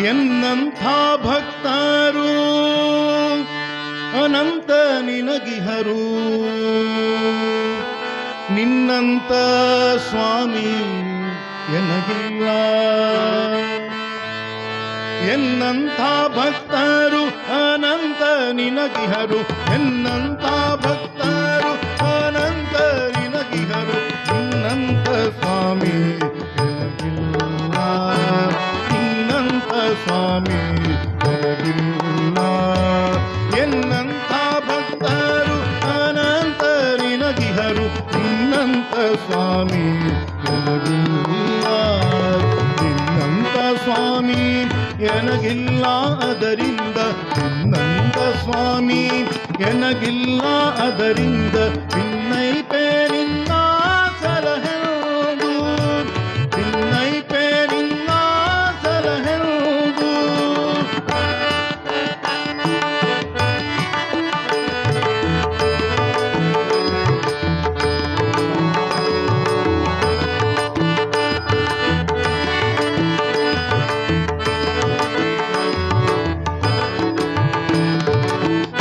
ಎನ್ನಂಥ ಭಕ್ತರು ಅನಂತ ನಿನಗಿಹರು, ನಿನ್ನಂತ ಸ್ವಾಮಿ ಎನಗಿಲ್ಲ. ಎನ್ನಂಥ ಭಕ್ತರು ಅನಂತ ನಿನಗಿಹರು, ಎನ್ನಂಥ ಭಕ್ತರು ಅನಂತ ನಿನಗಿಹರು, ನಿನ್ನಂತ ಸ್ವಾಮಿ ಎನಗಿಲ್ಲ, ನಿನ್ನಂತ ಸ್ವಾಮಿ ಎನಗಿಲ್ಲ. ಎನ್ನಂಥ ಭಕ್ತರು ಅನಂತ ನಿನಗಿಹರು, ನಿನ್ನಂತ ಸ್ವಾಮಿ ಎನಗಿಲ್ಲ, ನಿನ್ನಂತ ಸ್ವಾಮಿ ಎನಗಿಲ್ಲ. ಅದರಿಂದ ನಿನ್ನಂತ ಸ್ವಾಮಿ ಎನಗಿಲ್ಲ, ಅದರಿಂದ ನಿನ್ನೈಪೆ ನಿನ್ನ ಸಲಹೆಂದು, ನಿನ್ನೈಪೆ ನಿನ್ನ ಸಲಹೆಂದು.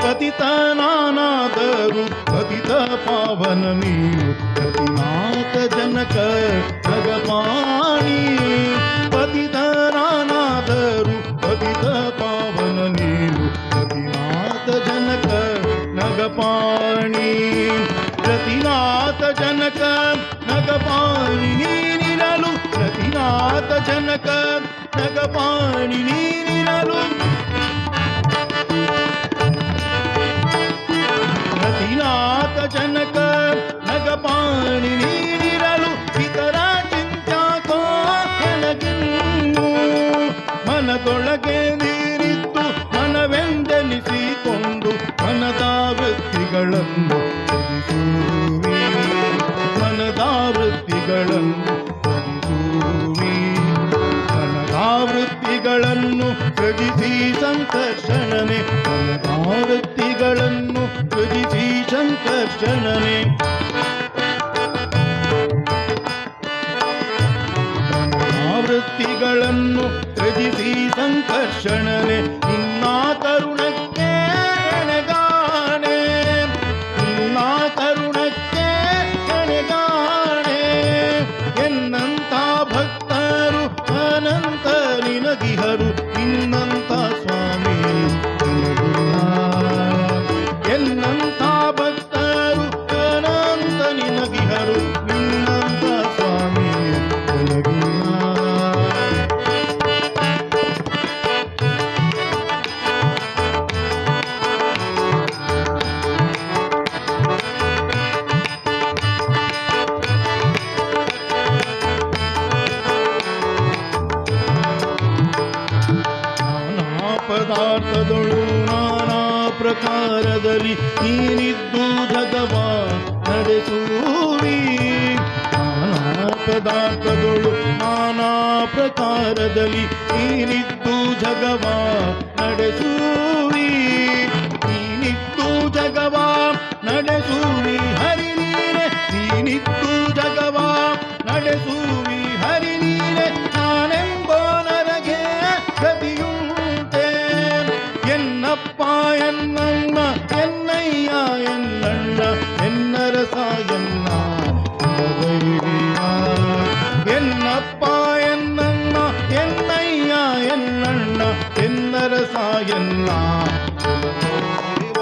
ಪತಿತನಾನಾದರೂ ಪತಿತ ಪಾವನ ನೀನು, ಪತಿನಾಥ ಜನಕ ಭಗವಾಣಿ. ಪತಿತನಾನಾದರೂ ಪತಿತ ಪಾವನ ನೀನು, ಪತಿನಾಥ ಜನಕ ನಗಪಾಣಿ. ಪ್ರತಿನಾಥ ಜನಕ ನಗಪಾಣಿ ನೀನಿರಲು, ಪ್ರತಿನಾಥ ಜನಕ ನಗಪಾಣಿ ನೀನಿರಲು. ಪ್ರತಿನಾಥ ಜನಕ ನಗಪಾಣಿ ನೀನಿರಲು, ಇತರ ಚಿಂತ್ಯಾಕೋ ಎನಗಿನ್ನು. ಮನದೊಳಗೆ ನೀರಿತ್ತು ಮನವೆಂದೆನಿಸಿಕೊಂಡು, ಮನದ ವೃತ್ತಿಗಳನ್ನು ತ್ಯಜಿಸುವಿ, ಮನದ ವೃತ್ತಿಗಳನ್ನು ತ್ಯಜಿಸುವಿ. ಮನದ ವೃತ್ತಿಗಳನ್ನು ತ್ಯಜಿಸಿ ಸಂಕರ್ಷಣನೆ, ಮನದ ವೃತ್ತಿಗಳನ್ನು ತ್ಯಜಿಸಿ ಸಂಕರ್ಷಣನೆ. ವೃತ್ತಿಗಳನ್ನು ತ್ಯಜಿಸಿ ಸಂಕರ್ಷಣನೆ. ನಿನ್ನ ಕರುಣಕ್ಕೆ ಎಣೆಗಾಣೆ, ನಿನ್ನ ಕರುಣಕ್ಕೆ ಎಣೆಗಾಣೆ. ಎನ್ನಂಥ ಭಕ್ತರು ಅನಂತ ನಿನಗಿಹರು, ನಿನ್ನಂಥ ಸ್ವಾಮಿ ಎನಗಿಲ್ಲ. ಎನ್ನಂಥ ಭಕ್ತರು ಅನಂತ ನಿನಗಿಹರು, ನಿನ್ನಂಥ ಸ್ವಾಮಿ ಎನಗಿಲ್ಲ. ನಾನಾ ಪದಾರ್ಥದೊಳು ನಾನಾ ಪ್ರಕಾರದಲ್ಲಿ ನೀನಿದ್ದು ಜಗವ ನಡೆಸುವಿ. ನಾನಾ ಪದಾರ್ಥದೊಳು ನಾನಾ ಪ್ರಕಾರದಲ್ಲಿ ನೀನಿದ್ದು ಜಗವ ನಡೆಸುವಿ. ನೀನಿದ್ದು ಜಗವ ನಡೆಸುವಿ ಹರಿ ನೀನೆ, ನೀನಿದ್ದು ಜಗವ ನಡೆಸುವಿ ಹರಿ ನೀನೆ. ನಾನೆಂಬೋ ನರಗೆ ಗತಿಯುಂಟೆ, ಎನ್ನಪ್ಪ ಎನ್ನಣ್ಣ ಎನ್ನಯ್ಯ ಎನ್ನಣ್ಣ ಎನ್ನರಸ ಎನ್ನ ಕುಲದೈವ. ಎನ್ನಪ್ಪ ಎನ್ನಣ್ಣ ಎನ್ನಯ್ಯ ಎನ್ನಣ್ಣ ಎನ್ನರಸ ಎನ್ನ ಕುಲದೈವ.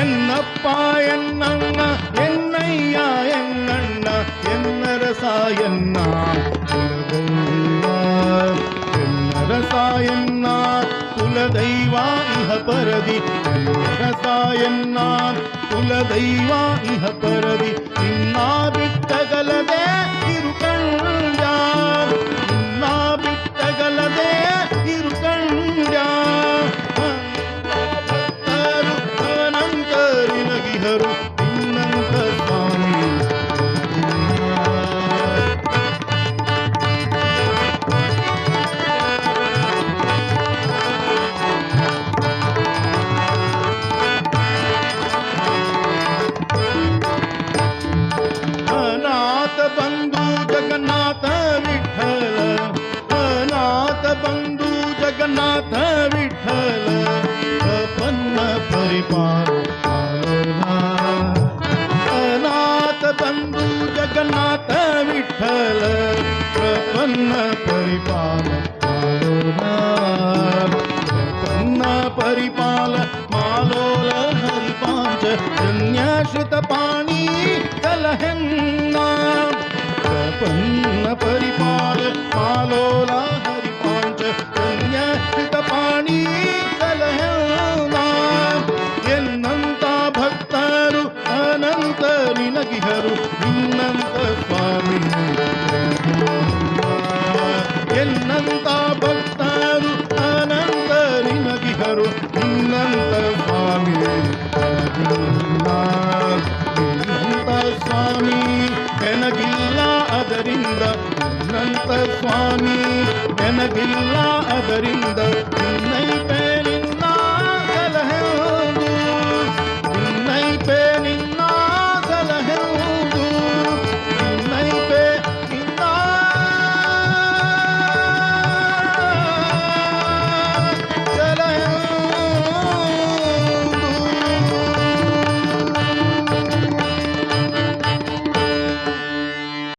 ಎನ್ನಪ್ಪ ಎನ್ನಣ್ಣ ಎನ್ನಯ್ಯ ಎನ್ನಣ್ಣ ಎನ್ನರಸ ಎನ್ನ ಕುಲದೈವ. ಎನ್ನರಸ ಎನ್ನ ಕುಲದೈವ ಇಹ ಪರದಿ, ಎನ್ನರಸ ಎನ್ನ ಕುಲದೈವ ಇಹ ಪರದಿ. ನಿನ್ನ ಬಿಟ್ಟಗಲದೆ ಇರುಕಂಡ, ನಿನ್ನ ಬಿಟ್ಟಗಲದೆ ಇರುಕಂಡ. ಭಕ್ತರು ಅನಂತ ನಿನಗಿಹರು, ನಿನ್ನಂತ ಸ್ವಾಮಿ ಜಗನ್ನಾಥ ವಿಠಲ ಪ್ರಪನ್ನ ಪರಿಪಾಲ ಅನಾಥ ಬಂಧು ಜಗನ್ನಾಥ ವಿಠಲ ಪ್ರಪನ್ನ ಪರಿಪಾಲ ಪ್ರಪನ್ನ ಪರಿಪಾಲ ಮಾಲೋಲ ಹರಿಪಾಂಚ ಜನ್ಯಾಶ್ರಿತ ಪಾಣಿ ಕಲಹೆನ್ನ ಪ್ರಪನ್ನ ಪರಿಪಾಲ ಮಾಲೋಲ ಹರಿಪಾಂಚ ಜನ್ಯಾಶ್ರಿತ ಪಾಣಿ ಕಲಹೆನ್ನ ಎನ್ನಂತ ಭಕ್ತರು ಅನಂತ ನಿನಗಿಹರು ನಿನ್ನಂತ ಸ್ವಾಮಿ ಎನ್ನಂತ ಭಕ್ತರು ಅನಂತ ನಿನಗಿಹರು ನಿನ್ನಂತ ಸ್ವಾಮಿ ನಿನ್ನಂತ ಸ್ವಾಮಿ ನನಗಿಲ್ಲ ಅದರಿಂದ ನಿನ್ನಂತ ಸ್ವಾಮಿ ನನಗಿಲ್ಲ ಅದರಿಂದ ನಿನ್ನೈತೆ